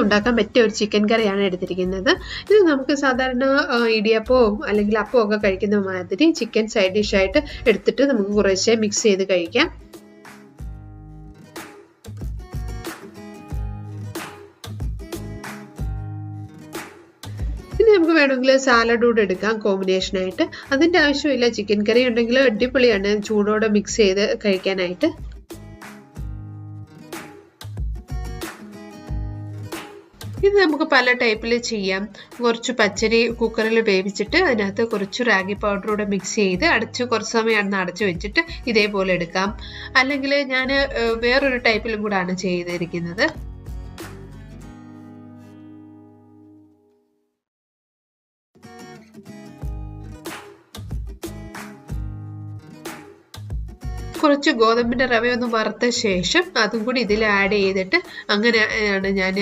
ഉണ്ടാക്കാൻ പറ്റിയ ഒരു ചിക്കൻ കറിയാണ് എടുത്തിരിക്കുന്നത്. ഇത് നമുക്ക് സാധാരണ ഇടിയപ്പവും അല്ലെങ്കിൽ അപ്പവും ഒക്കെ കഴിക്കുന്ന മാതിരി ചിക്കൻ സൈഡ് ഡിഷായിട്ട് എടുത്തിട്ട് നമുക്ക് കുറേശ്ശെ മിക്സ് ചെയ്ത് കഴിക്കാം. ഇനി നമുക്ക് വേണമെങ്കിൽ സാലഡ് കൂടെ എടുക്കാം കോമ്പിനേഷനായിട്ട്. അതിൻ്റെ ആവശ്യമില്ല, ചിക്കൻ കറി ഉണ്ടെങ്കിൽ അടിപൊളിയാണ് ചൂടോടെ മിക്സ് ചെയ്ത് കഴിക്കാനായിട്ട്. ഇത് നമുക്ക് പല ടൈപ്പിൽ ചെയ്യാം. കുറച്ച് പച്ചരി കുക്കറിൽ വേവിച്ചിട്ട് അതിനകത്ത് കുറച്ച് റാഗി പൗഡർ കൂടെ മിക്സ് ചെയ്ത് കുറച്ച് സമയം അടച്ചു വെച്ചിട്ട് ഇതേപോലെ എടുക്കാം. അല്ലെങ്കിൽ ഞാൻ വേറൊരു ടൈപ്പിലും കൂടാണ് ചെയ്തിരിക്കുന്നത്. കുറച്ച് ഗോതമ്പിന്റെ റവയൊന്ന് വറുത്ത ശേഷം അതും കൂടി ഇതിൽ ആഡ് ചെയ്തിട്ട് അങ്ങനെയാണ് ഞാൻ